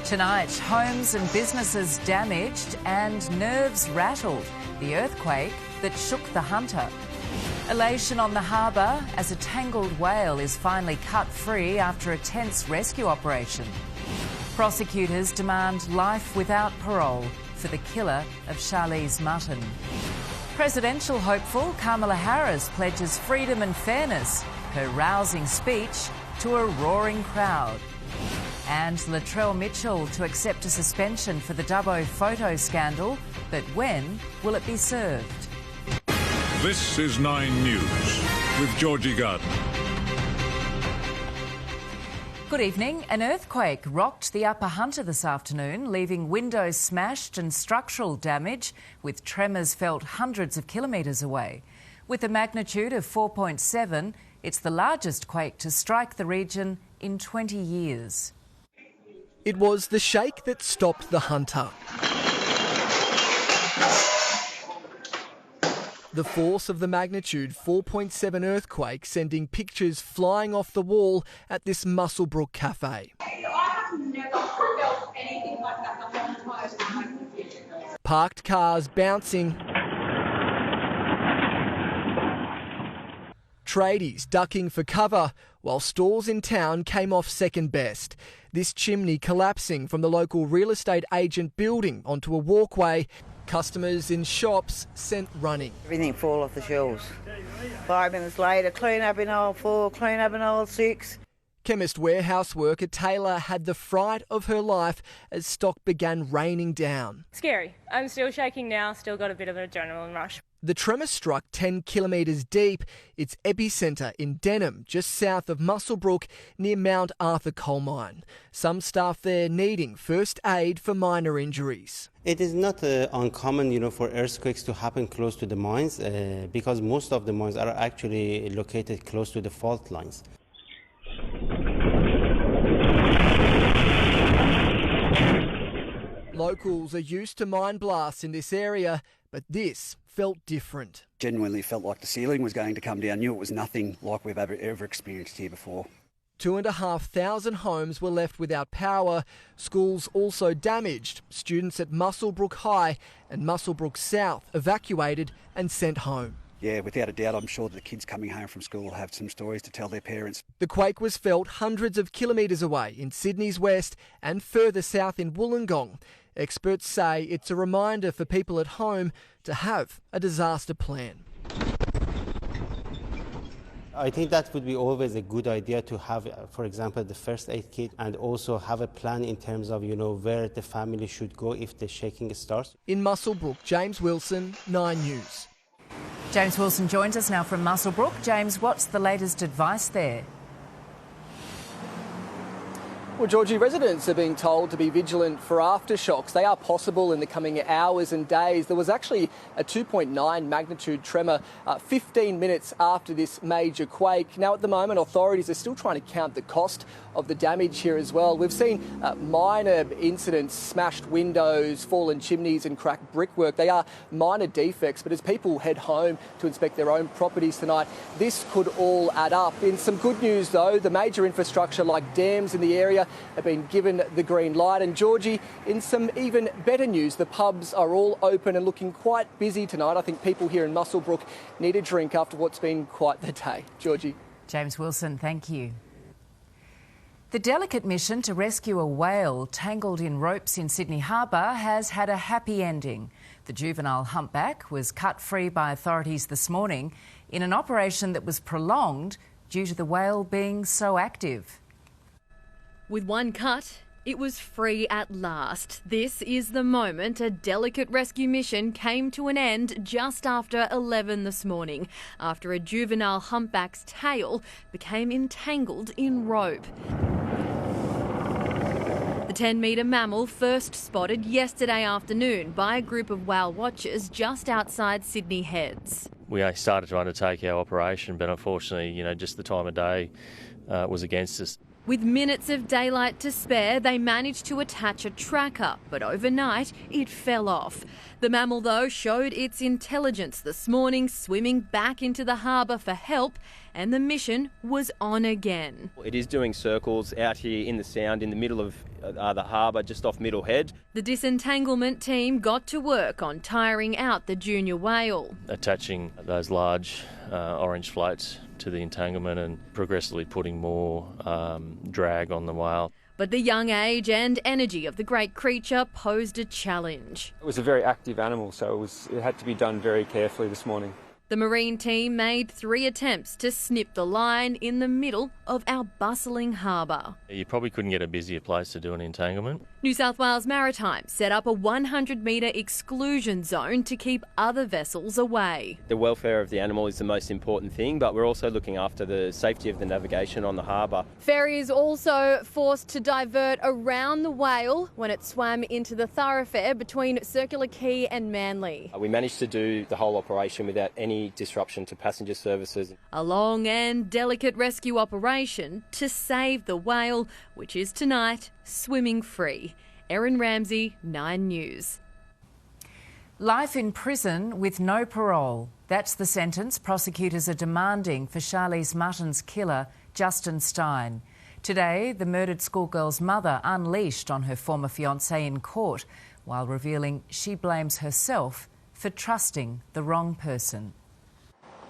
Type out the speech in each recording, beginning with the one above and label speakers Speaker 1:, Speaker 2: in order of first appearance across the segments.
Speaker 1: Tonight, homes and businesses damaged and nerves rattled. The earthquake that shook the Hunter. Elation on the harbour as a tangled whale is finally cut free after a tense rescue operation. Prosecutors demand life without parole for the killer of Charlise Martin. Presidential hopeful Kamala Harris pledges freedom and fairness, her rousing speech to a roaring crowd. And Latrell Mitchell to accept a suspension for the Dubbo photo scandal, but when will it be served?
Speaker 2: This is 9 News with Georgie Gardner.
Speaker 1: Good evening. An earthquake rocked the Upper Hunter this afternoon, leaving windows smashed and structural damage, with tremors felt hundreds of kilometres away. With a magnitude of 4.7, it's the largest quake to strike the region in 20 years.
Speaker 3: It was the shake that stopped the Hunter. The force of the magnitude 4.7 earthquake sending pictures flying off the wall at this Muswellbrook cafe.
Speaker 4: I've never felt anything like that in a long time.
Speaker 3: Parked cars bouncing. Tradies ducking for cover, while stores in town came off second best. This chimney collapsing from the local real estate agent building onto a walkway. Customers in shops sent running.
Speaker 5: Everything fall off the shelves. 5 minutes later, clean up in aisle 4, clean up in aisle 6.
Speaker 3: Chemist warehouse worker Taylor had the fright of her life as stock began raining down.
Speaker 6: Scary. I'm still shaking now, still got a bit of an adrenaline rush.
Speaker 3: The tremor struck 10 kilometres deep. Its epicentre in Denham, just south of Muswellbrook, near Mount Arthur coal mine. Some staff there needing first aid for minor injuries.
Speaker 7: It is not uncommon, for earthquakes to happen close to the mines because most of the mines are actually located close to the fault lines.
Speaker 3: Locals are used to mine blasts in this area, but this felt different.
Speaker 8: Genuinely felt like the ceiling was going to come down. Knew it was nothing like we've ever experienced here before.
Speaker 3: 2,500 homes were left without power. Schools also damaged. Students at Muswellbrook High and Muswellbrook South evacuated and sent home.
Speaker 8: Yeah, without a doubt, I'm sure the kids coming home from school will have some stories to tell their parents.
Speaker 3: The quake was felt hundreds of kilometres away in Sydney's west and further south in Wollongong. Experts say it's a reminder for people at home to have a disaster plan.
Speaker 7: I think that would be always a good idea to have, for example, the first aid kit and also have a plan in terms of, where the family should go if the shaking starts.
Speaker 3: In Muswellbrook, James Wilson, 9 News.
Speaker 1: James Wilson joins us now from Muswellbrook. James, what's the latest advice there?
Speaker 3: Well, Georgie, residents are being told to be vigilant for aftershocks. They are possible in the coming hours and days. There was actually a 2.9 magnitude tremor 15 minutes after this major quake. Now, at the moment, authorities are still trying to count the cost of the damage here as well. We've seen minor incidents, smashed windows, fallen chimneys and cracked brickwork. They are minor defects, but as people head home to inspect their own properties tonight, this could all add up. In some good news, though, the major infrastructure like dams in the area have been given the green light. And Georgie, in some even better news, the pubs are all open and looking quite busy tonight. I think people here in Muswellbrook need a drink after what's been quite the day. Georgie.
Speaker 1: James Wilson, thank you. The delicate mission to rescue a whale tangled in ropes in Sydney Harbour has had a happy ending. The juvenile humpback was cut free by authorities this morning in an operation that was prolonged due to the whale being so active.
Speaker 9: With one cut, it was free at last. This is the moment a delicate rescue mission came to an end just after 11 this morning, after a juvenile humpback's tail became entangled in rope. The 10-metre mammal first spotted yesterday afternoon by a group of whale watchers just outside Sydney Heads.
Speaker 10: We started to undertake our operation, but unfortunately, just the time of day was against us.
Speaker 9: With minutes of daylight to spare, they managed to attach a tracker, but overnight it fell off. The mammal, though, showed its intelligence this morning, swimming back into the harbour for help and the mission was on again.
Speaker 11: It is doing circles out here in the Sound in the middle of the harbour, just off Middle Head.
Speaker 9: The disentanglement team got to work on tiring out the junior whale.
Speaker 10: Attaching those large orange floats to the entanglement and progressively putting more drag on the whale.
Speaker 9: But the young age and energy of the great creature posed a challenge.
Speaker 12: It was a very active animal, so it had to be done very carefully this morning.
Speaker 9: The marine team made 3 attempts to snip the line in the middle of our bustling harbour.
Speaker 10: You probably couldn't get a busier place to do an entanglement.
Speaker 9: New South Wales Maritime set up a 100-metre exclusion zone to keep other vessels away.
Speaker 11: The welfare of the animal is the most important thing, but we're also looking after the safety of the navigation on the harbour.
Speaker 9: Ferries also forced to divert around the whale when it swam into the thoroughfare between Circular Quay and Manly.
Speaker 11: We managed to do the whole operation without any disruption to passenger services.
Speaker 9: A long and delicate rescue operation to save the whale, which is tonight swimming free. Erin Ramsey, 9 News.
Speaker 1: Life in prison with no parole. That's the sentence prosecutors are demanding for Charlise Martin's killer, Justin Stein. Today, the murdered schoolgirl's mother unleashed on her former fiancé in court while revealing she blames herself for trusting the wrong person.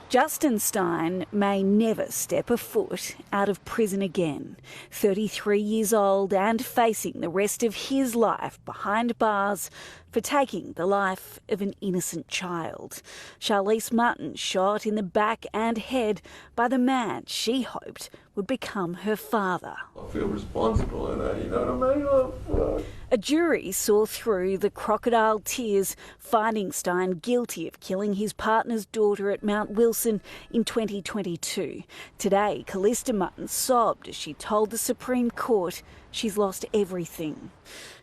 Speaker 13: Justin Stein may never step a foot out of prison again. 33 years old and facing the rest of his life behind bars for taking the life of an innocent child. Charlise Martin shot in the back and head by the man she hoped would become her father.
Speaker 14: I feel responsible in that, you know what I mean?
Speaker 13: A jury saw through the crocodile tears, finding Stein guilty of killing his partner's daughter at Mount Wilson in 2022. Today, Callista Martin sobbed as she told the Supreme Court she's lost everything.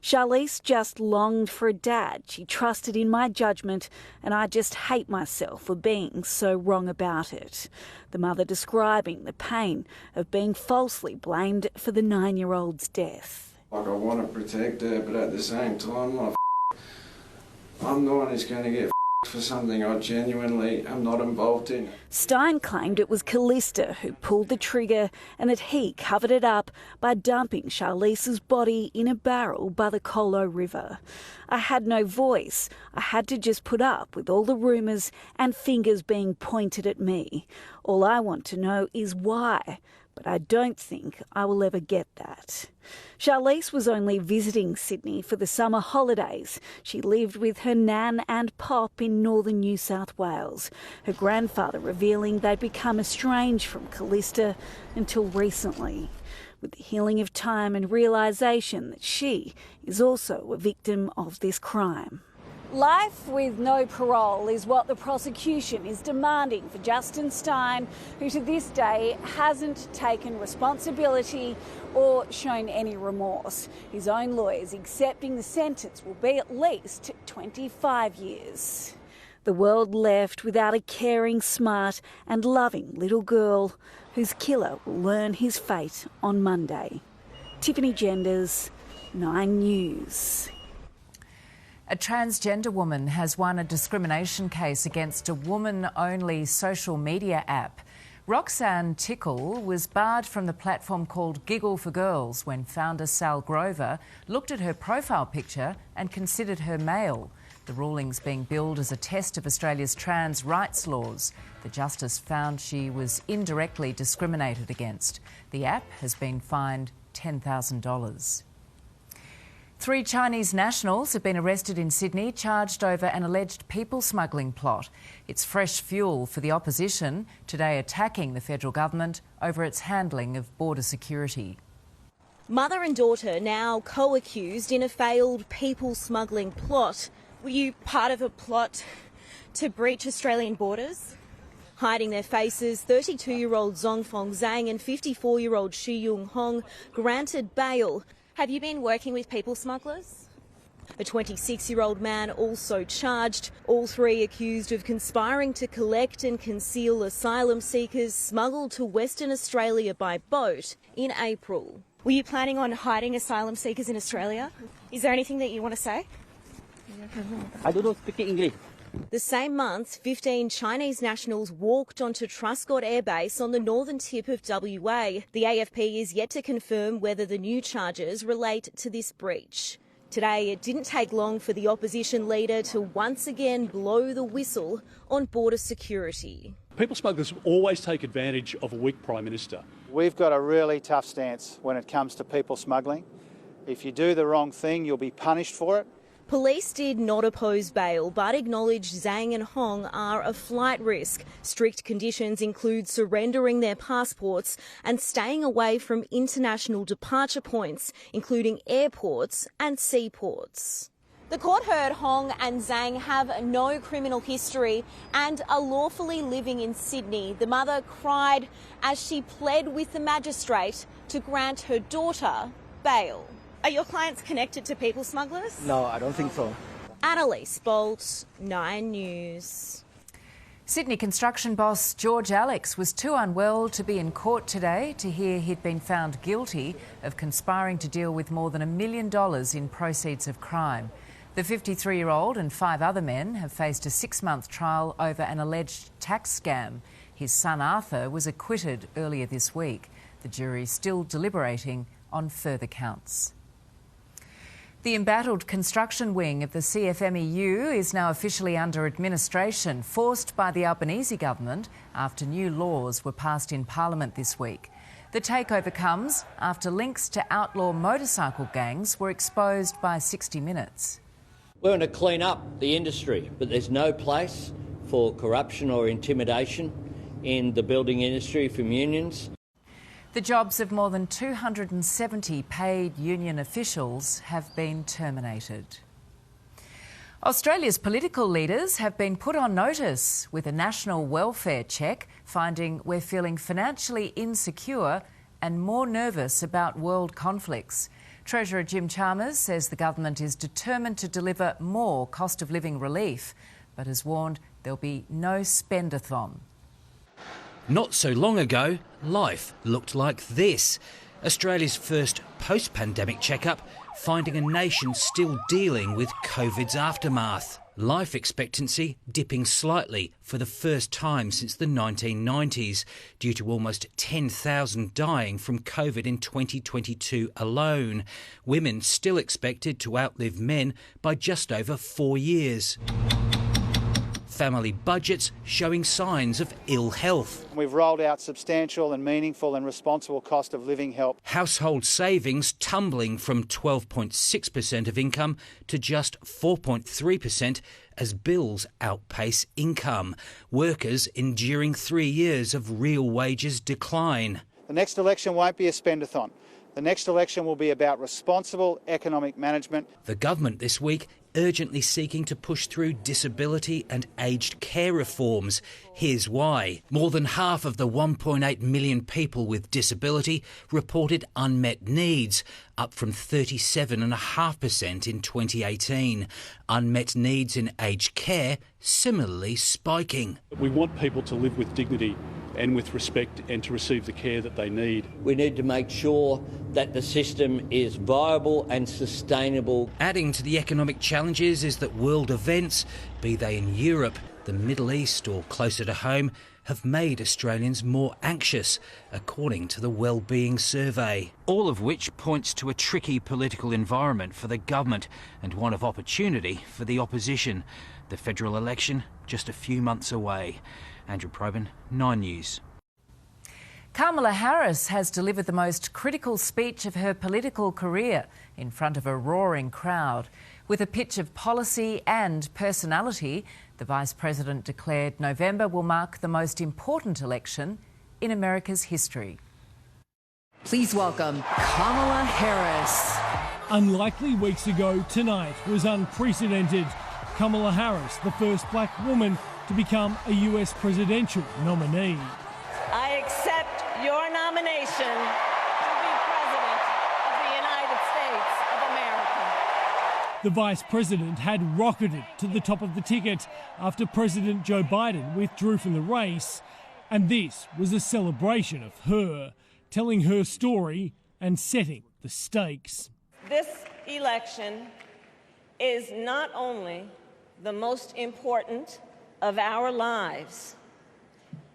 Speaker 13: Charlise just longed for a dad. She trusted in my judgment, and I just hate myself for being so wrong about it. The mother describing the pain of being falsely blamed for the 9-year-old's death.
Speaker 14: Like, I want to protect her, but at the same time, I'm the one who's going to get for something I genuinely am not involved in.
Speaker 13: Stein claimed it was Callista who pulled the trigger and that he covered it up by dumping Charlise's body in a barrel by the Colo River. I had no voice. I had to just put up with all the rumours and fingers being pointed at me. All I want to know is why. But I don't think I will ever get that. Charlise was only visiting Sydney for the summer holidays. She lived with her nan and pop in northern New South Wales, her grandfather revealing they'd become estranged from Callista until recently. With the healing of time and realisation that she is also a victim of this crime. Life with no parole is what the prosecution is demanding for Justin Stein, who to this day hasn't taken responsibility or shown any remorse. His own lawyers accepting the sentence will be at least 25 years. The world left without a caring, smart and loving little girl whose killer will learn his fate on Monday. Tiffany Genders, 9 News.
Speaker 1: A transgender woman has won a discrimination case against a woman-only social media app. Roxanne Tickle was barred from the platform called Giggle for Girls when founder Sal Grover looked at her profile picture and considered her male. The ruling's being billed as a test of Australia's trans rights laws. The justice found she was indirectly discriminated against. The app has been fined $10,000. 3 Chinese nationals have been arrested in Sydney, charged over an alleged people smuggling plot. It's fresh fuel for the opposition, today attacking the federal government over its handling of border security.
Speaker 15: Mother and daughter now co-accused in a failed people smuggling plot. Were you part of a plot to breach Australian borders? Hiding their faces, 32-year-old Zong Fong Zhang and 54-year-old Shi Yung Hong granted bail. Have you been working with people smugglers? A 26-year-old man also charged, all 3 accused of conspiring to collect and conceal asylum seekers smuggled to Western Australia by boat in April. Were you planning on hiding asylum seekers in Australia? Is there anything that you want to say?
Speaker 16: I don't speak English.
Speaker 15: The same month, 15 Chinese nationals walked onto Truscott Air Base on the northern tip of WA. The AFP is yet to confirm whether the new charges relate to this breach. Today, it didn't take long for the opposition leader to once again blow the whistle on border security.
Speaker 16: People smugglers always take advantage of a weak Prime Minister.
Speaker 17: We've got a really tough stance when it comes to people smuggling. If you do the wrong thing, you'll be punished for it.
Speaker 15: Police did not oppose bail, but acknowledged Zhang and Hong are a flight risk. Strict conditions include surrendering their passports and staying away from international departure points, including airports and seaports. The court heard Hong and Zhang have no criminal history and are lawfully living in Sydney. The mother cried as she pled with the magistrate to grant her daughter bail. Are your clients connected to people smugglers?
Speaker 3: No, I don't think so.
Speaker 15: Annalise Bolt, 9 News.
Speaker 1: Sydney construction boss George Alex was too unwell to be in court today to hear he'd been found guilty of conspiring to deal with more than $1 million in proceeds of crime. The 53-year-old and 5 other men have faced a 6-month trial over an alleged tax scam. His son Arthur was acquitted earlier this week. The jury is still deliberating on further counts. The embattled construction wing of the CFMEU is now officially under administration, forced by the Albanese government after new laws were passed in Parliament this week. The takeover comes after links to outlaw motorcycle gangs were exposed by 60 Minutes.
Speaker 18: We want to clean up the industry, but there's no place for corruption or intimidation in the building industry from unions.
Speaker 1: The jobs of more than 270 paid union officials have been terminated. Australia's political leaders have been put on notice with a national welfare check, finding we're feeling financially insecure and more nervous about world conflicts. Treasurer Jim Chalmers says the government is determined to deliver more cost of living relief, but has warned there'll be no spend-a-thon.
Speaker 19: Not so long ago, life looked like this. Australia's first post-pandemic checkup, finding a nation still dealing with COVID's aftermath. Life expectancy dipping slightly for the first time since the 1990s, due to almost 10,000 dying from COVID in 2022 alone. Women still expected to outlive men by just over 4 years. Family budgets showing signs of ill health.
Speaker 17: We've rolled out substantial and meaningful and responsible cost of living help.
Speaker 19: Household savings tumbling from 12.6% of income to just 4.3% as bills outpace income. Workers enduring 3 years of real wages decline.
Speaker 17: The next election won't be a spend-a-thon. The next election will be about responsible economic management.
Speaker 19: The government this week urgently seeking to push through disability and aged care reforms. Here's why. More than half of the 1.8 million people with disability reported unmet needs, up from 37.5% in 2018. Unmet needs in aged care similarly spiking.
Speaker 16: We want people to live with dignity and with respect and to receive the care that they need.
Speaker 18: We need to make sure that the system is viable and sustainable.
Speaker 19: Adding to the economic challenges is that world events, be they in Europe, the Middle East or closer to home, have made Australians more anxious, according to the Wellbeing Survey. All of which points to a tricky political environment for the government and one of opportunity for the opposition. The federal election just a few months away. Andrew Probyn, 9 News.
Speaker 1: Kamala Harris has delivered the most critical speech of her political career in front of a roaring crowd. With a pitch of policy and personality, the Vice President declared November will mark the most important election in America's history.
Speaker 20: Please welcome Kamala Harris.
Speaker 21: Unlikely weeks ago, tonight was unprecedented. Kamala Harris, the first black woman to become a US presidential nominee.
Speaker 22: I accept your nomination to be President of the United States of America.
Speaker 21: The Vice President had rocketed to the top of the ticket after President Joe Biden withdrew from the race, and this was a celebration of her, telling her story and setting the stakes.
Speaker 22: This election is not only the most important of our lives.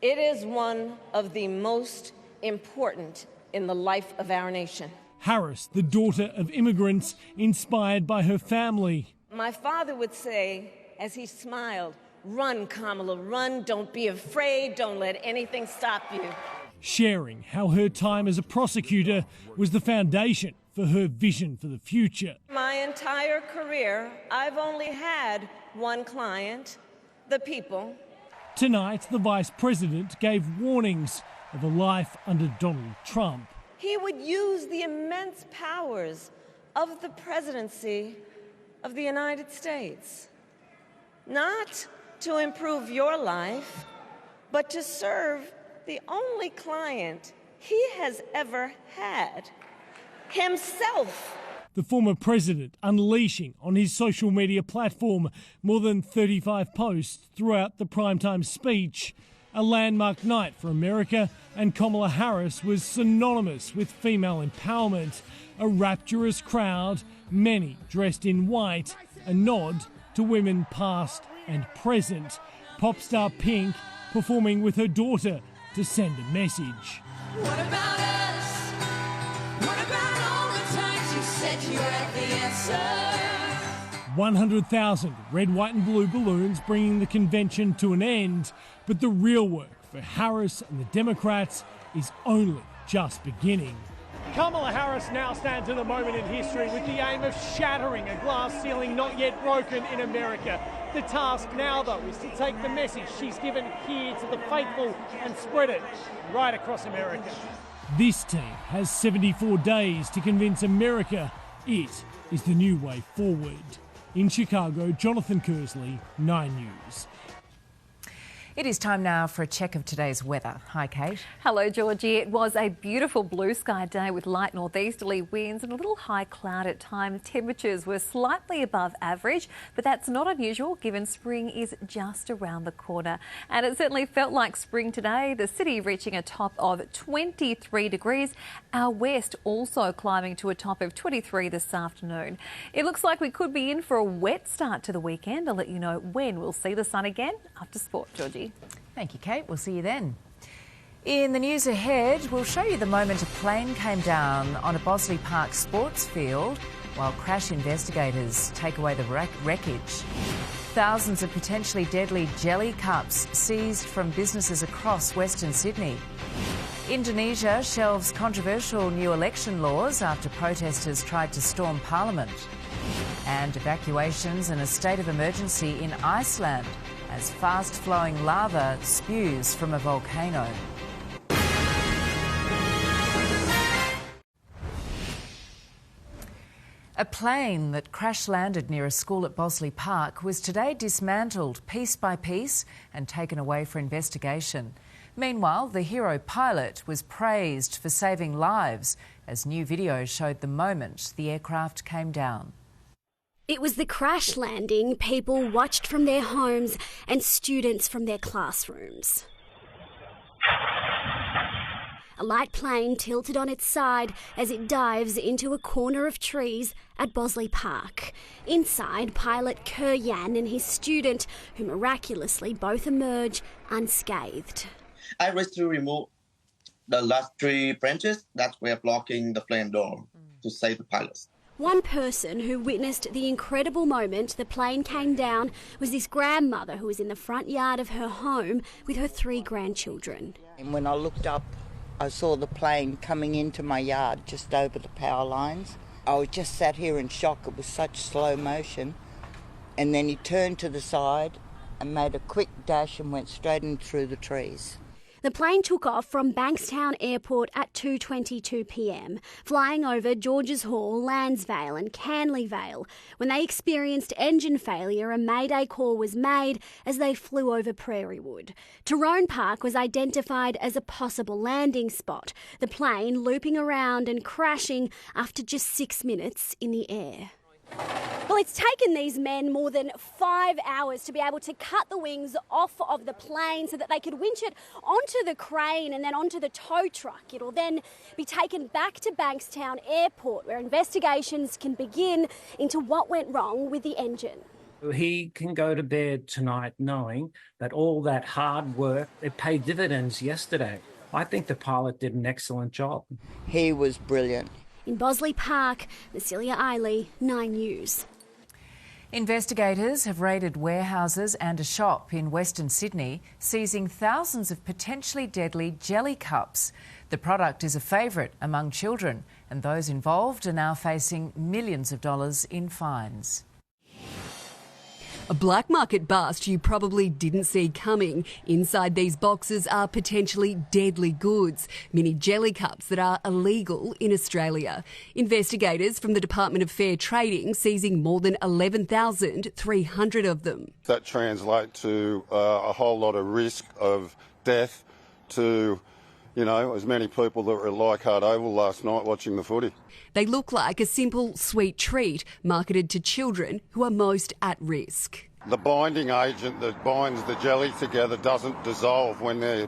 Speaker 22: It is one of the most important in the life of our nation.
Speaker 21: Harris, the daughter of immigrants, inspired by her family.
Speaker 22: My father would say, as he smiled, "Run, Kamala, run. Don't be afraid. Don't let anything stop you."
Speaker 21: Sharing how her time as a prosecutor was the foundation for her vision for the future.
Speaker 22: My entire career, I've only had one client, the people.
Speaker 21: Tonight, the Vice President gave warnings of a life under Donald Trump.
Speaker 22: He would use the immense powers of the presidency of the United States, not to improve your life, but to serve the only client he has ever had, himself.
Speaker 21: The former president unleashing on his social media platform more than 35 posts throughout the primetime speech. A landmark night for America, and Kamala Harris was synonymous with female empowerment. A rapturous crowd, many dressed in white, a nod to women past and present. Pop star Pink performing with her daughter to send a message.
Speaker 2: What about us? What about all the times you said you had the answer?
Speaker 21: 100,000 red, white and blue balloons bringing the convention to an end. But the real work for Harris and the Democrats is only just beginning. Kamala Harris now stands in a moment in history with the aim of shattering a glass ceiling not yet broken in America. The task now, though, is to take the message she's given here to the faithful and spread it right across America. This team has 74 days to convince America it is the new way forward. In Chicago, Jonathan Kersley, 9 News.
Speaker 1: It is time now for a check of today's weather. Hi, Kate.
Speaker 4: Hello, Georgie. It was a beautiful blue sky day with light northeasterly winds and a little high cloud at times. Temperatures were slightly above average, but that's not unusual given spring is just around the corner. And it certainly felt like spring today, the city reaching a top of 23 degrees. Our west also climbing to a top of 23 this afternoon. It looks like we could be in for a wet start to the weekend. I'll let you know when we'll see the sun again after sport, Georgie.
Speaker 1: Thank you, Kate. We'll see you then. In the news ahead, we'll show you the moment a plane came down on a Bossley Park sports field while crash investigators take away the wreckage. Thousands of potentially deadly jelly cups seized from businesses across Western Sydney. Indonesia shelves controversial new election laws after protesters tried to storm Parliament. And evacuations and a state of emergency in Iceland as fast-flowing lava spews from a volcano. A plane that crash-landed near a school at Bossley Park was today dismantled piece by piece and taken away for investigation. Meanwhile, the hero pilot was praised for saving lives as new video showed the moment the aircraft came down.
Speaker 23: It was the crash landing people watched from their homes and students from their classrooms. A light plane tilted on its side as it dives into a corner of trees at Bossley Park. Inside, pilot Kerr Yan and his student, who miraculously both emerge unscathed.
Speaker 24: I raced to remove the last 3 branches that were blocking the plane door to save the pilots.
Speaker 23: One person who witnessed the incredible moment the plane came down was this grandmother who was in the front yard of her home with her 3 grandchildren.
Speaker 25: And when I looked up, I saw the plane coming into my yard just over the power lines. I was just sat here in shock. It was such slow motion. And then he turned to the side and made a quick dash and went straight in through the trees.
Speaker 23: The plane took off from Bankstown Airport at 2:22 p.m, flying over Georges Hall, Landsvale and Canley Vale. When they experienced engine failure, a mayday call was made as they flew over Prairie Wood. Tyrone Park was identified as a possible landing spot, the plane looping around and crashing after just 6 minutes in the air. Well, it's taken these men more than 5 hours to be able to cut the wings off of the plane so that they could winch it onto the crane and then onto the tow truck. It'll then be taken back to Bankstown Airport, where investigations can begin into what went wrong with the engine.
Speaker 5: He can go to bed tonight knowing that all that hard work, it paid dividends yesterday. I think the pilot did an excellent job.
Speaker 25: He was brilliant.
Speaker 23: In Bossley Park, Nasilia Eiley, 9 News.
Speaker 1: Investigators have raided warehouses and a shop in Western Sydney, seizing thousands of potentially deadly jelly cups. The product is a favourite among children, and those involved are now facing millions of dollars in fines.
Speaker 6: A black market bust you probably didn't see coming. Inside these boxes are potentially deadly goods, mini jelly cups that are illegal in Australia. Investigators from the Department of Fair Trading seizing more than 11,300 of them.
Speaker 7: That translates to a whole lot of risk of death to, as many people that were at Leichhardt Oval last night watching the footy.
Speaker 6: They look like a simple, sweet treat marketed to children who are most at risk.
Speaker 7: The binding agent that binds the jelly together doesn't dissolve when they're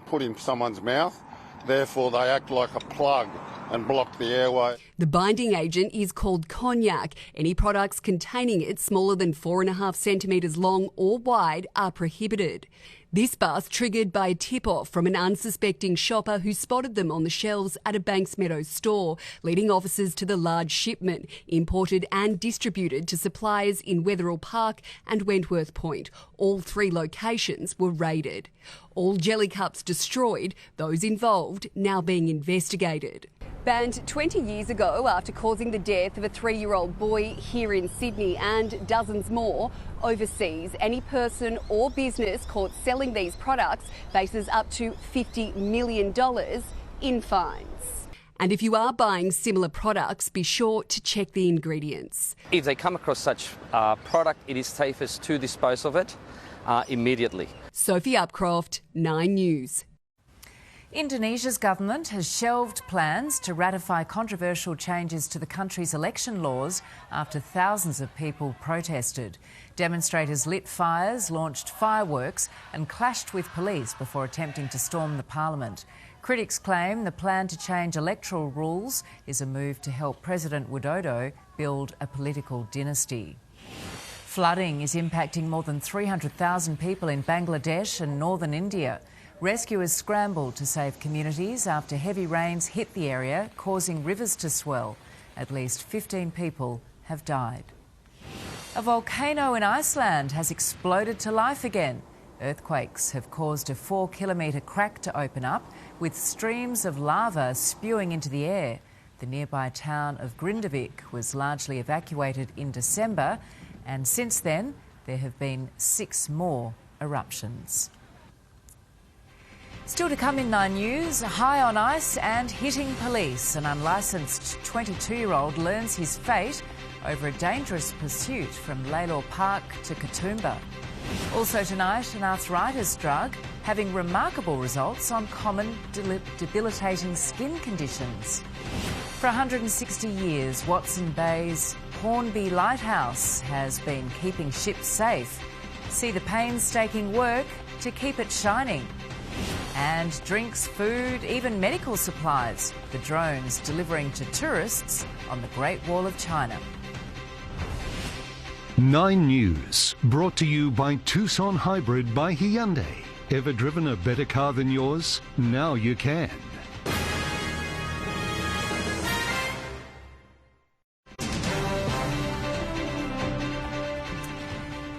Speaker 7: put in someone's mouth. Therefore, they act like a plug and block the airway.
Speaker 6: The binding agent is called cognac. Any products containing it smaller than 4.5 centimetres long or wide are prohibited. This bust triggered by a tip-off from an unsuspecting shopper who spotted them on the shelves at a Banks Meadows store, leading officers to the large shipment, imported and distributed to suppliers in Wetherill Park and Wentworth Point. All 3 locations were raided. All jelly cups destroyed, those involved now being investigated. Banned 20 years ago after causing the death of a 3-year-old boy here in Sydney and dozens more overseas. Any person or business caught selling these products faces up to $50 million in fines. And if you are buying similar products, be sure to check the ingredients.
Speaker 8: If they come across such product, it is safest to dispose of it immediately.
Speaker 6: Sophie Upcroft, 9 News.
Speaker 1: Indonesia's government has shelved plans to ratify controversial changes to the country's election laws after thousands of people protested. Demonstrators lit fires, launched fireworks and clashed with police before attempting to storm the parliament. Critics claim the plan to change electoral rules is a move to help President Widodo build a political dynasty. Flooding is impacting more than 300,000 people in Bangladesh and northern India. Rescuers scrambled to save communities after heavy rains hit the area, causing rivers to swell. At least 15 people have died. A volcano in Iceland has exploded to life again. Earthquakes have caused a 4-kilometre crack to open up, with streams of lava spewing into the air. The nearby town of Grindavik was largely evacuated in December, and since then there have been 6 more eruptions. Still to come in 9 News, high on ice and hitting police. An unlicensed 22-year-old learns his fate over a dangerous pursuit from Lalor Park to Katoomba. Also tonight, an arthritis drug having remarkable results on common debilitating skin conditions. For 160 years, Watson Bay's Hornby Lighthouse has been keeping ships safe. See the painstaking work to keep it shining. And drinks, food, even medical supplies. The drones delivering to tourists on the Great Wall of China.
Speaker 12: 9 News, brought to you by Tucson Hybrid by Hyundai. Ever driven a better car than yours? Now you can.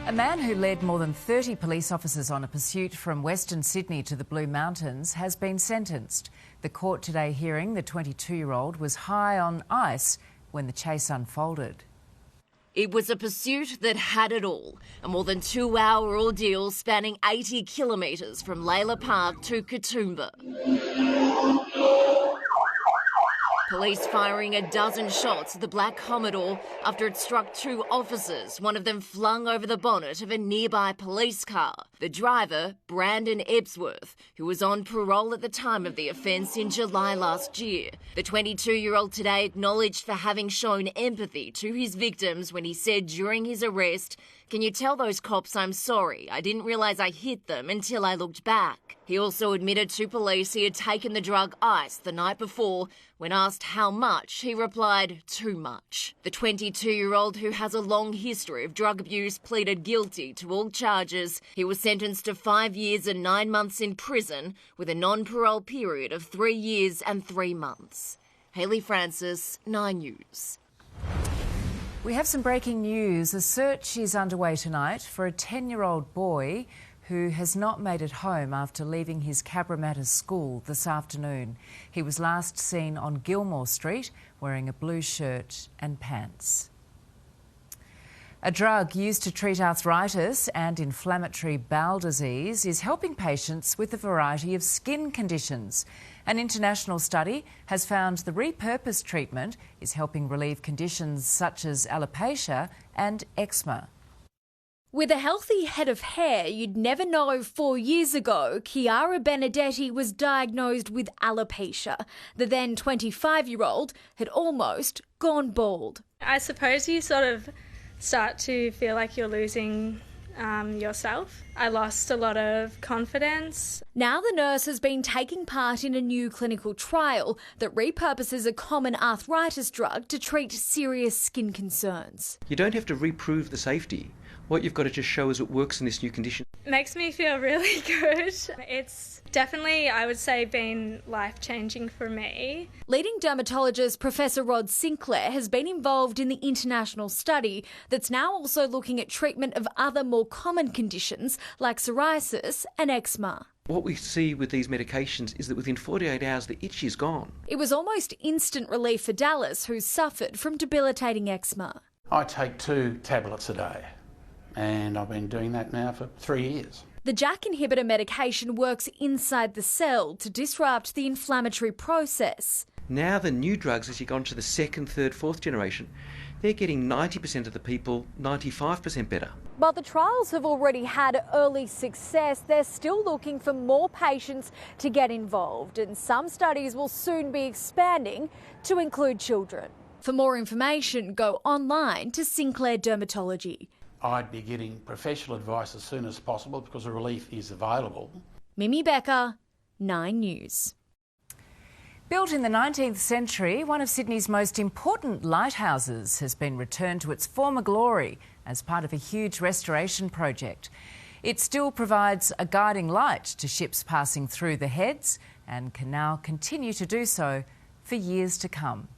Speaker 1: A man who led more than 30 police officers on a pursuit from Western Sydney to the Blue Mountains has been sentenced. The court today hearing the 22-year-old was high on ice when the chase unfolded.
Speaker 26: It was a pursuit that had it all. A more than 2-hour ordeal spanning 80 kilometres from Lalor Park to Katoomba. Police firing a dozen shots at the Black Commodore after it struck 2 officers, one of them flung over the bonnet of a nearby police car. The driver, Brandon Ebsworth, who was on parole at the time of the offence in July last year. The 22-year-old today acknowledged for having shown empathy to his victims when he said during his arrest, "Can you tell those cops I'm sorry? I didn't realise I hit them until I looked back." He also admitted to police he had taken the drug ice the night before. When asked how much, he replied, "Too much." The 22-year-old, who has a long history of drug abuse, pleaded guilty to all charges. He was sentenced to 5 years and 9 months in prison with a non-parole period of 3 years and 3 months. Hayley Francis, 9 News.
Speaker 1: We have some breaking news. A search is underway tonight for a 10-year-old boy who has not made it home after leaving his Cabramatta school this afternoon. He was last seen on Gilmore Street wearing a blue shirt and pants. A drug used to treat arthritis and inflammatory bowel disease is helping patients with a variety of skin conditions. An international study has found the repurposed treatment is helping relieve conditions such as alopecia and eczema.
Speaker 3: With a healthy head of hair, you'd never know 4 years ago, Chiara Benedetti was diagnosed with alopecia. The then 25-year-old had almost gone bald.
Speaker 9: I suppose you sort of start to feel like you're losing yourself. I lost a lot of confidence.
Speaker 3: Now the nurse has been taking part in a new clinical trial that repurposes a common arthritis drug to treat serious skin concerns.
Speaker 10: You don't have to reprove the safety. What you've got to just show is it works in this new condition.
Speaker 9: It makes me feel really good. It's definitely, I would say, been life-changing for me.
Speaker 3: Leading dermatologist Professor Rod Sinclair has been involved in the international study that's now also looking at treatment of other more common conditions like psoriasis and eczema.
Speaker 10: What we see with these medications is that within 48 hours the itch is gone.
Speaker 3: It was almost instant relief for Dallas, who suffered from debilitating eczema.
Speaker 11: I take 2 tablets a day, and I've been doing that now for 3 years.
Speaker 3: The JAK inhibitor medication works inside the cell to disrupt the inflammatory process.
Speaker 10: Now the new drugs, as you go on to the 2nd, 3rd, 4th generation, they're getting 90% of the people 95% better.
Speaker 3: While the trials have already had early success, they're still looking for more patients to get involved, and some studies will soon be expanding to include children. For more information, go online to Sinclair Dermatology.
Speaker 11: I'd be getting professional advice as soon as possible because the relief is available.
Speaker 3: Mimi Becker, 9 News.
Speaker 1: Built in the 19th century, one of Sydney's most important lighthouses has been returned to its former glory as part of a huge restoration project. It still provides a guiding light to ships passing through the heads and can now continue to do so for years to come.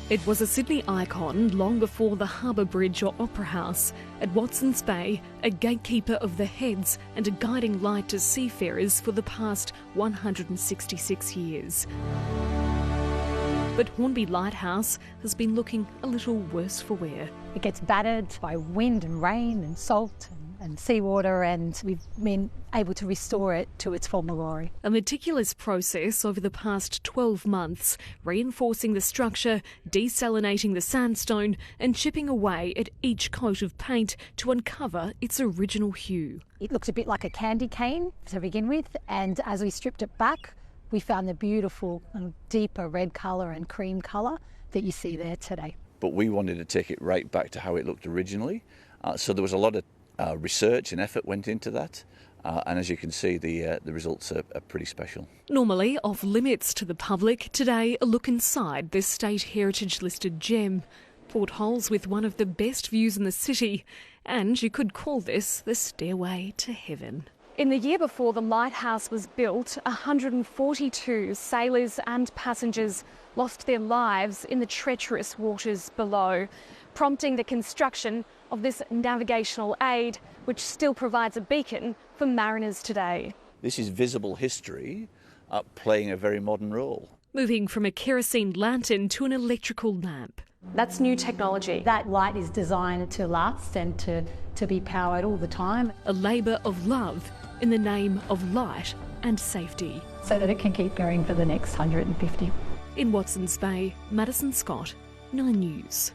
Speaker 13: It was a Sydney icon long before the Harbour Bridge or Opera House. At Watson's Bay, a gatekeeper of the heads and a guiding light to seafarers for the past 166 years. But Hornby Lighthouse has been looking a little worse for wear.
Speaker 14: It gets battered by wind and rain and salt and seawater, and we've been able to restore it to its former glory.
Speaker 13: A meticulous process over the past 12 months, reinforcing the structure, desalinating the sandstone and chipping away at each coat of paint to uncover its original hue.
Speaker 14: It looks a bit like a candy cane to begin with, and as we stripped it back, we found the beautiful and deeper red colour and cream colour that you see there today.
Speaker 27: But we wanted to take it right back to how it looked originally, so there was a lot of research and effort went into that, and as you can see, the results are pretty special.
Speaker 13: Normally off limits to the public, today a look inside this state heritage listed gem. Portholes with one of the best views in the city, and you could call this the stairway to heaven. In the year before the lighthouse was built, 142 sailors and passengers lost their lives in the treacherous waters below, prompting the construction of this navigational aid, which still provides a beacon for mariners today.
Speaker 27: This is visible history playing a very modern role.
Speaker 13: Moving from a kerosene lantern to an electrical lamp. That's new technology.
Speaker 14: That light is designed to last and to be powered all the time.
Speaker 13: A labour of love in the name of light and safety.
Speaker 14: So that it can keep going for the next 150.
Speaker 13: In Watson's Bay, Madison Scott, 9 News.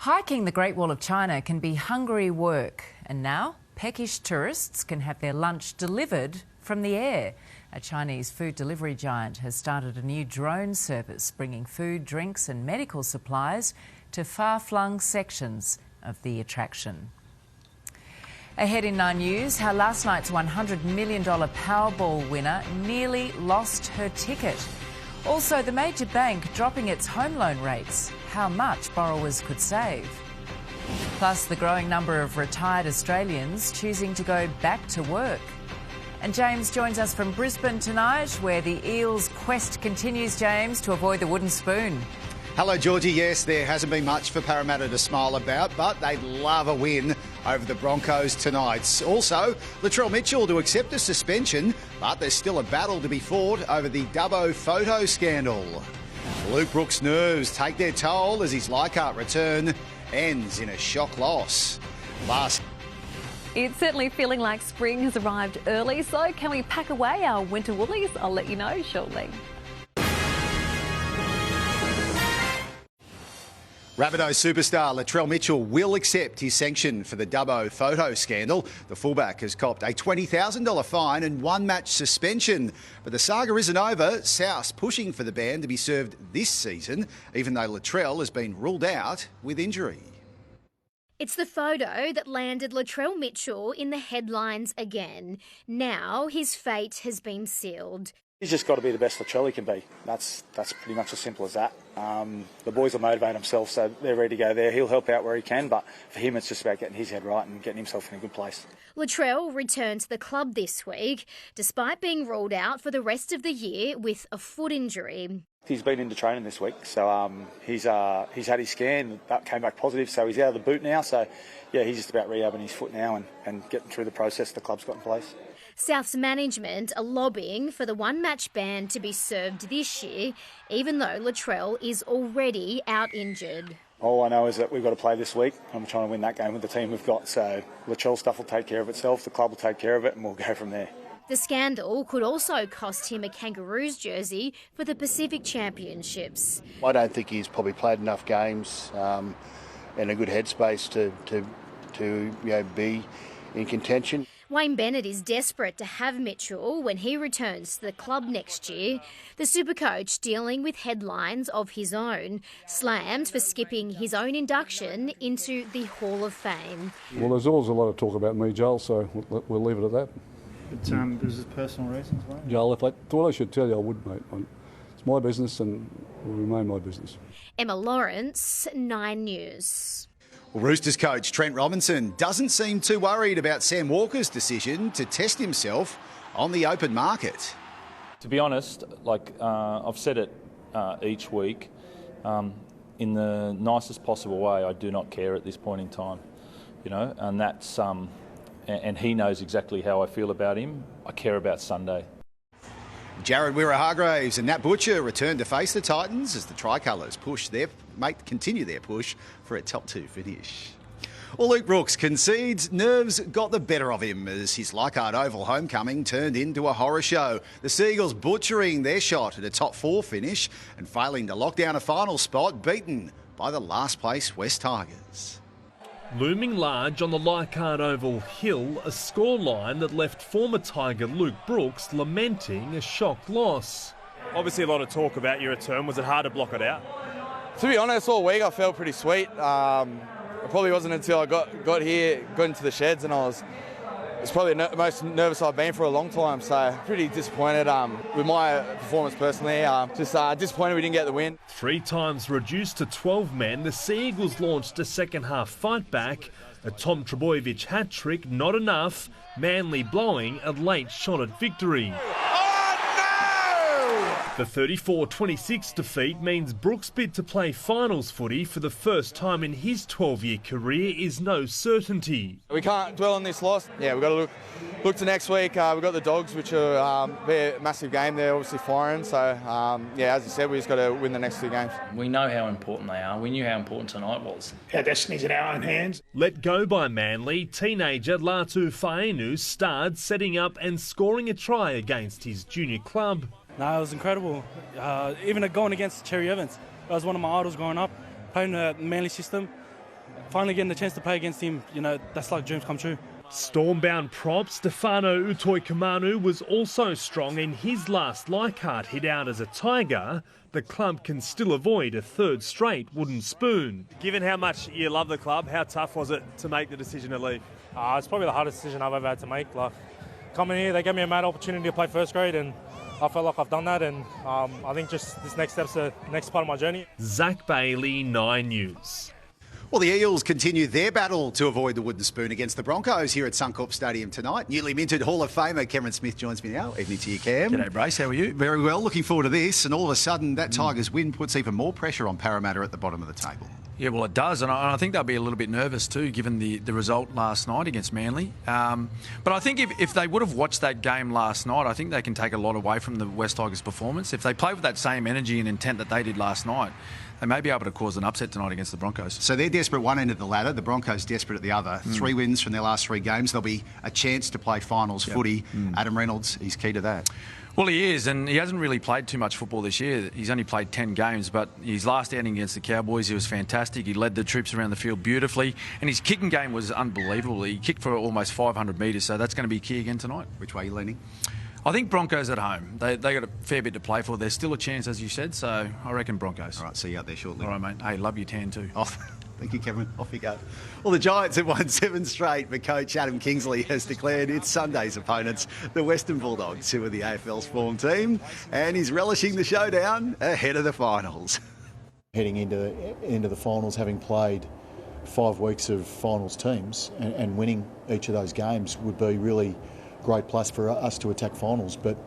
Speaker 1: Hiking the Great Wall of China can be hungry work, And now, peckish tourists can have their lunch delivered from the air. A Chinese food delivery giant has started a new drone service bringing food, drinks and medical supplies to far-flung sections of the attraction. Ahead in 9 News, how last night's $100 million Powerball winner nearly lost her ticket. Also, the major bank dropping its home loan rates, how much borrowers could save. Plus, the growing number of retired Australians choosing to go back to work. And James joins us from Brisbane tonight, where the Eels' quest continues, James, to avoid the wooden spoon.
Speaker 15: Hello, Georgie. Yes, there hasn't been much for Parramatta to smile about, but they'd love a win over the Broncos tonight. Also, Latrell Mitchell to accept a suspension, but there's still a battle to be fought over the Dubbo photo scandal. Luke Brooks' nerves take their toll as his Leichhardt return ends in a shock loss.
Speaker 4: It's certainly feeling like spring has arrived early, so can we pack away our winter woolies? I'll let you know shortly.
Speaker 15: Rabbitohs superstar Latrell Mitchell will accept his sanction for the Dubbo photo scandal. The fullback has copped a $20,000 fine and one-match suspension. But the saga isn't over. South pushing for the ban to be served this season, even though Latrell has been ruled out with injury.
Speaker 16: It's the photo that landed Latrell Mitchell in the headlines again. Now his fate has been sealed.
Speaker 17: He's just got to be the best Latrell he can be. That's pretty much as simple as that. The boys will motivate themselves, so they're ready to go there. He'll help out where he can, but for him it's just about getting his head right and getting himself in a good place.
Speaker 16: Latrell returned to the club this week, despite being ruled out for the rest of the year with a foot injury.
Speaker 17: He's been into training this week, so he's had his scan, that came back positive, so he's out of the boot now. So, yeah, he's just about rehabbing his foot now and getting through the process the club's got in place.
Speaker 16: South's management are lobbying for the one-match ban to be served this year, even though Latrell is already out injured.
Speaker 17: All I know is that we've got to play this week. I'm trying to win that game with the team we've got, so Latrell stuff will take care of itself, the club will take care of it, and we'll go from there.
Speaker 16: The scandal could also cost him a Kangaroos jersey for the Pacific Championships.
Speaker 18: I don't think he's probably played enough games in a good headspace to be in contention.
Speaker 16: Wayne Bennett is desperate to have Mitchell when he returns to the club next year. The Supercoach, dealing with headlines of his own, slammed for skipping his own induction into the Hall of Fame.
Speaker 19: Well, there's always a lot of talk about me, Joel, so we'll leave it at that.
Speaker 20: But was it personal reasons, right?
Speaker 19: Joel, if I thought I should tell you, I would, mate. It's my business and will remain my business.
Speaker 16: Emma Lawrence, 9 News.
Speaker 15: Well, Roosters coach Trent Robinson doesn't seem too worried about Sam Walker's decision to test himself on the open market.
Speaker 22: To be honest, I've said it each week, in the nicest possible way, I do not care at this point in time, and that's and he knows exactly how I feel about him. I care about Sunday.
Speaker 15: Jared Wirra-Hargraves and Nat Butcher return to face the Titans as the Tricolours continue their push for a top 2 finish. Well, Luke Brooks concedes nerves got the better of him as his Leichhardt Oval homecoming turned into a horror show. The Seagulls butchering their shot at a top 4 finish and failing to lock down a final spot, beaten by the last place West Tigers.
Speaker 21: Looming large on the Leichhardt Oval hill, a scoreline that left former Tiger Luke Brooks lamenting a shock loss.
Speaker 28: Obviously a lot of talk about your return. Was it hard to block it out?
Speaker 29: To be honest, all week I felt pretty sweet. It probably wasn't until I got here, got into the sheds, and it's probably the most nervous I've been for a long time. So pretty disappointed with my performance personally. Just disappointed we didn't get the win.
Speaker 21: 3 times reduced to 12 men, the Sea Eagles launched a second-half fight back. A Tom Trbojevic hat-trick, not enough. Manly blowing a late shot at victory. The 34-26 defeat means Brooks' bid to play finals footy for the first time in his 12-year career is no certainty.
Speaker 29: We can't dwell on this loss. Yeah, we've got to look to next week. We've got the Dogs, which are be a massive game. They're obviously firing. So, as you said, we just got to win the next 2 games.
Speaker 30: We know how important they are. We knew how important tonight was.
Speaker 21: Our destiny's in our own hands. Let go by Manly, teenager Latu Fainu starred setting up and scoring a try against his junior club.
Speaker 20: No, it was incredible. Even going against Cherry Evans. That was one of my idols growing up, playing the Manly system. finally getting the chance to play against him, you know, that's like dreams come true.
Speaker 21: Stormbound prop Stefano Utoikamanu was also strong in his last Leichhardt hit out as a Tiger. The club can still avoid a third straight wooden spoon.
Speaker 28: Given how much you love the club, how tough was it to make the decision to leave?
Speaker 20: It's probably the hardest decision I've ever had to make. Like, coming here, they gave me a mad opportunity to play first grade, and I felt like I've done that, and I think just this next step's the next part of my journey.
Speaker 21: Zach Bailey, 9 News.
Speaker 15: Well, the Eels continue their battle to avoid the wooden spoon against the Broncos here at Suncorp Stadium tonight. Newly minted Hall of Famer Cameron Smith joins me now. Evening to you, Cam.
Speaker 2: G'day, Brace. How are you?
Speaker 15: Very well. Looking forward to this. And all of a sudden, that Tigers win puts even more pressure on Parramatta at the bottom of the table.
Speaker 2: Yeah, well, it does. And I think they'll be a little bit nervous too, given the result last night against Manly. But I think if they would have watched that game last night, I think they can take a lot away from the West Tigers' performance. If they play with that same energy and intent that they did last night, they may be able to cause an upset tonight against the Broncos.
Speaker 15: So they're desperate one end of the ladder, the Broncos desperate at the other. 3 wins from their last 3 games. There'll be a chance to play finals footy. Adam Reynolds, he's key to that.
Speaker 2: Well, he is, and he hasn't really played too much football this year. He's only played 10 games, but his last outing against the Cowboys, he was fantastic. He led the troops around the field beautifully, and his kicking game was unbelievable. He kicked for almost 500 metres, so that's going to be key again tonight.
Speaker 15: Which way are you leaning?
Speaker 2: I think Broncos at home. They got a fair bit to play for. There's still a chance, as you said, so I reckon Broncos.
Speaker 15: All right, see you out there shortly.
Speaker 2: All right, mate. Hey, love your tan too.
Speaker 15: Thank you, Kevin. Off you go. Well, the Giants have won 7 straight, but coach Adam Kingsley has declared it's Sunday's opponents, the Western Bulldogs, who are the AFL's form team, and he's relishing the showdown ahead of the finals.
Speaker 5: Heading into the finals, having played 5 weeks of finals teams and winning each of those games would be really great plus for us to attack finals. But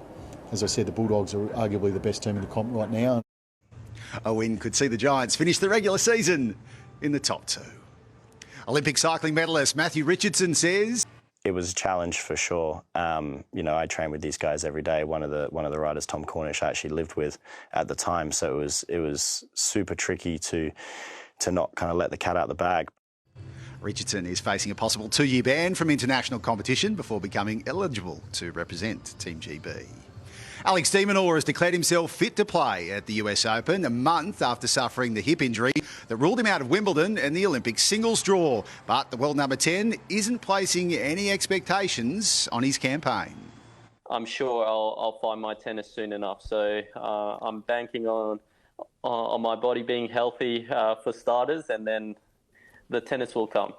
Speaker 5: as I said, the Bulldogs are arguably the best team in the comp right now.
Speaker 15: A win could see the Giants finish the regular season in the top 2. Olympic cycling medalist Matthew Richardson says
Speaker 6: it was a challenge for sure. You know, I trained with these guys every day. One of the riders, Tom Cornish, I actually lived with at the time, so it was super tricky to not kind of let the cat out of the bag.
Speaker 15: Richardson is facing a possible 2-year ban from international competition before becoming eligible to represent Team GB. Alex de Minaur has declared himself fit to play at the US Open a month after suffering the hip injury that ruled him out of Wimbledon and the Olympic singles draw. But the world number 10 isn't placing any expectations on his campaign.
Speaker 7: I'm sure I'll find my tennis soon enough. So I'm banking on my body being healthy for starters, and then the tennis will come.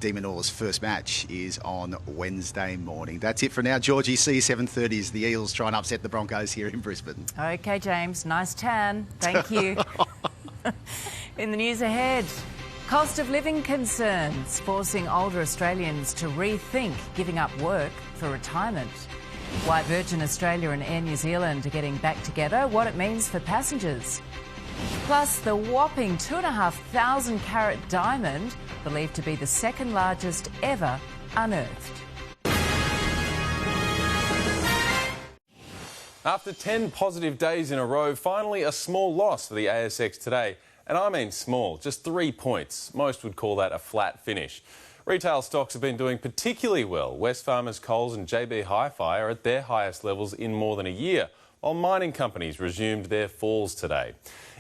Speaker 15: De Minaur's first match is on Wednesday morning. That's it for now. Georgie, see you 7:30 as the Eels try and upset the Broncos here in Brisbane.
Speaker 1: OK, James. Nice tan. Thank you. In the news ahead, cost of living concerns forcing older Australians to rethink giving up work for retirement. Why Virgin Australia and Air New Zealand are getting back together, what it means for passengers. Plus, the whopping 2,500 carat diamond, believed to be the second largest ever unearthed.
Speaker 8: After 10 positive days in a row, finally a small loss for the ASX today. And I mean small, just 3 points. Most would call that a flat finish. Retail stocks have been doing particularly well. Wesfarmers, Coles and JB Hi-Fi are at their highest levels in more than a year, while mining companies resumed their falls today.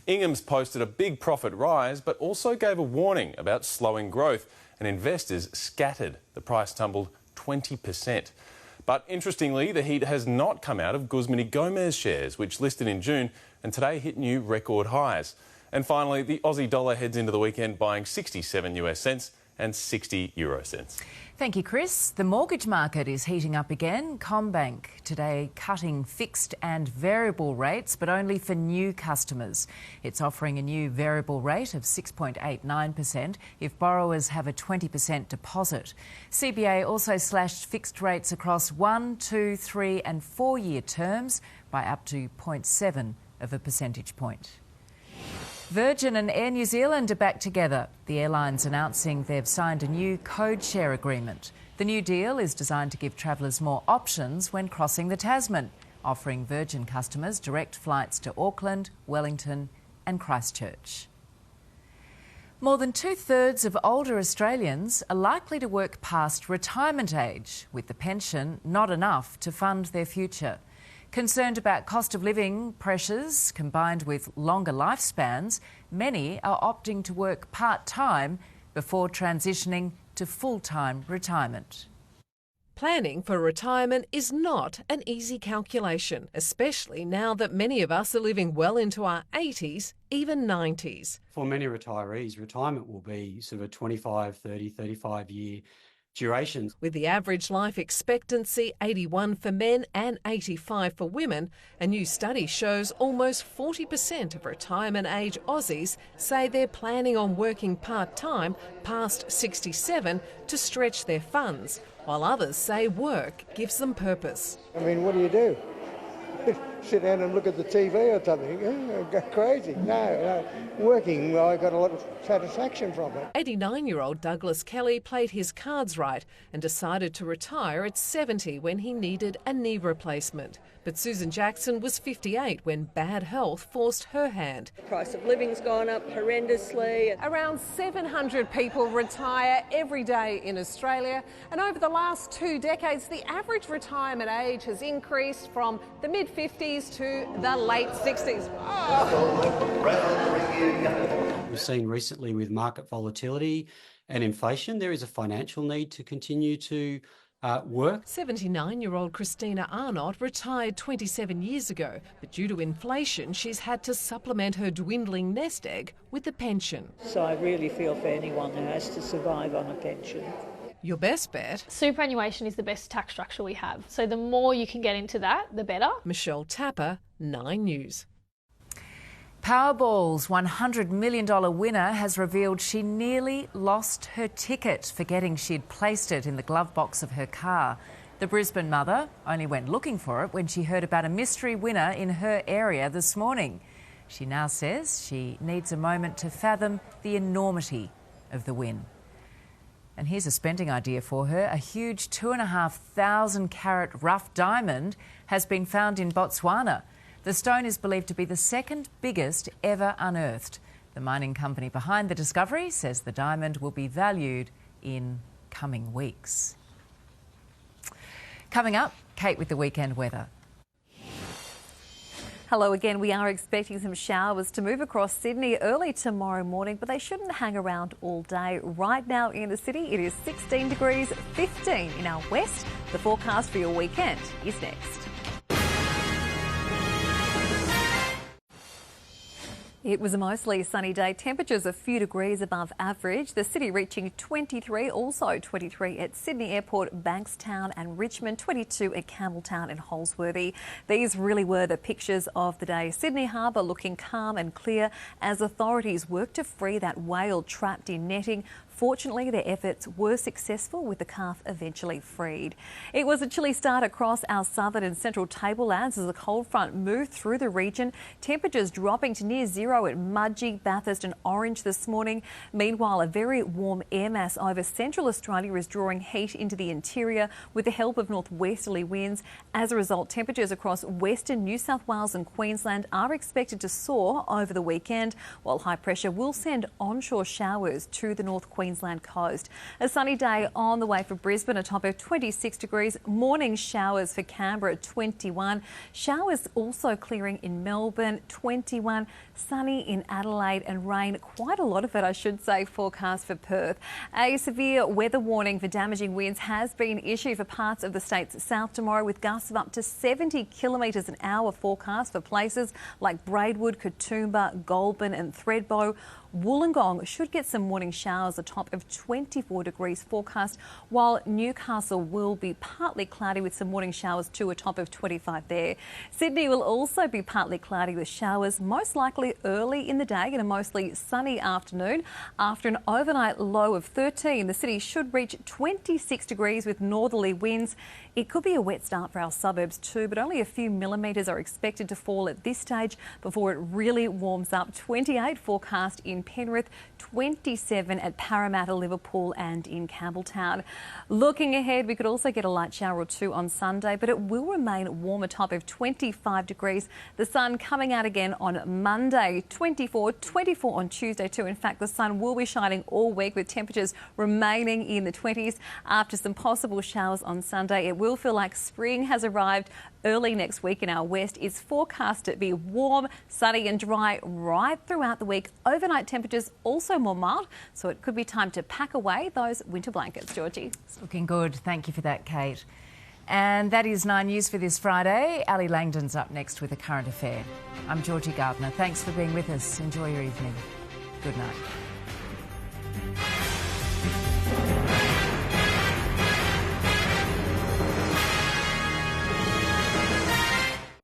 Speaker 8: Ingham's posted a big profit rise, but also gave a warning about slowing growth, and investors scattered. The price tumbled 20%. But interestingly, the heat has not come out of Guzman y Gomez shares, which listed in June and today hit new record highs. And finally, the Aussie dollar heads into the weekend buying 67 US cents and 60 euro cents.
Speaker 1: Thank you, Chris. The mortgage market is heating up again. CommBank today cutting fixed and variable rates, but only for new customers. It's offering a new variable rate of 6.89% if borrowers have a 20% deposit. CBA also slashed fixed rates across 1, 2, 3 and 4 year terms by up to 0.7 of a percentage point. Virgin and Air New Zealand are back together. The airlines announcing they've signed a new code share agreement. The new deal is designed to give travellers more options when crossing the Tasman, offering Virgin customers direct flights to Auckland, Wellington and Christchurch. More than 2/3 of older Australians are likely to work past retirement age, with the pension not enough to fund their future. Concerned about cost of living pressures combined with longer lifespans, many are opting to work part-time before transitioning to full-time retirement.
Speaker 3: Planning for retirement is not an easy calculation, especially now that many of us are living well into our 80s, even 90s.
Speaker 9: For many retirees, retirement will be sort of a 25, 30, 35-year duration.
Speaker 3: With the average life expectancy 81 for men and 85 for women, a new study shows almost 40% of retirement age Aussies say they're planning on working part-time past 67 to stretch their funds, while others say work gives them purpose.
Speaker 10: I mean, what do? Sit down and look at the TV or something? Go crazy. No. Working, well, I got a lot of satisfaction from it.
Speaker 3: 89-year-old Douglas Kelly played his cards right and decided to retire at 70 when he needed a knee replacement. But Susan Jackson was 58 when bad health forced her hand.
Speaker 11: The price of living's gone up horrendously.
Speaker 3: Around 700 people retire every day in Australia, and over the last 2 decades, the average retirement age has increased from the mid-50s to the late 60s.
Speaker 9: We've seen recently with market volatility and inflation, there is a financial need to continue to work.
Speaker 3: 79-year-old Christina Arnott retired 27 years ago, but due to inflation, she's had to supplement her dwindling nest egg with a pension.
Speaker 11: So I really feel for anyone who has to survive on a pension.
Speaker 3: Your best bet?
Speaker 12: Superannuation is the best tax structure we have. So the more you can get into that, the better.
Speaker 3: Michelle Tapper, 9 News.
Speaker 1: Powerball's $100 million winner has revealed she nearly lost her ticket, forgetting she'd placed it in the glove box of her car. The Brisbane mother only went looking for it when she heard about a mystery winner in her area this morning. She now says she needs a moment to fathom the enormity of the win. And here's a spending idea for her. A huge 2,500 carat rough diamond has been found in Botswana. The stone is believed to be the second biggest ever unearthed. The mining company behind the discovery says the diamond will be valued in coming weeks. Coming up, Kate with the weekend weather.
Speaker 4: Hello again. We are expecting some showers to move across Sydney early tomorrow morning, but they shouldn't hang around all day. Right now in the city, it is 16 degrees, 15 in our west. The forecast for your weekend is next. It was a mostly sunny day. Temperatures a few degrees above average. The city reaching 23, also 23 at Sydney Airport, Bankstown and Richmond, 22 at Campbelltown and Holsworthy. These really were the pictures of the day. Sydney Harbour looking calm and clear as authorities work to free that whale trapped in netting. Fortunately, their efforts were successful with the calf eventually freed. It was a chilly start across our southern and central tablelands as the cold front moved through the region. Temperatures dropping to near zero at Mudgee, Bathurst and Orange this morning. Meanwhile, a very warm air mass over central Australia is drawing heat into the interior with the help of northwesterly winds. As a result, temperatures across western New South Wales and Queensland are expected to soar over the weekend, while high pressure will send onshore showers to the North Queensland coast. A sunny day on the way for Brisbane, a top of 26 degrees. Morning showers for Canberra at 21. Showers also clearing in Melbourne, 21. Sunny in Adelaide and rain, quite a lot of it I should say, forecast for Perth. A severe weather warning for damaging winds has been issued for parts of the state's south tomorrow, with gusts of up to 70 kilometres an hour forecast for places like Braidwood, Katoomba, Goulburn and Thredbo. Wollongong should get some morning showers, a top of 24 degrees forecast, while Newcastle will be partly cloudy with some morning showers to a top of 25 there. Sydney will also be partly cloudy with showers, most likely early in the day and a mostly sunny afternoon. After an overnight low of 13, the city should reach 26 degrees with northerly winds. It could be a wet start for our suburbs too, but only a few millimetres are expected to fall at this stage before it really warms up. 28 forecast in Penrith, 27 at Parramatta, Liverpool and in Campbelltown. Looking ahead, we could also get a light shower or two on Sunday, but it will remain warm, a top of 25 degrees. The sun coming out again on Monday, 24 on Tuesday too. In fact, the sun will be shining all week with temperatures remaining in the 20s. After some possible showers on Sunday, it will feel like spring has arrived early next week in our west is forecast to be warm, sunny and dry right throughout the week. Overnight temperatures also more mild, so it could be time to pack away those winter blankets, Georgie.
Speaker 1: It's looking good. Thank you for that, Kate. And that is 9 News for this Friday. Ali Langdon's up next with a current affair. I'm Georgie Gardner. Thanks for being with us. Enjoy your evening. Good night.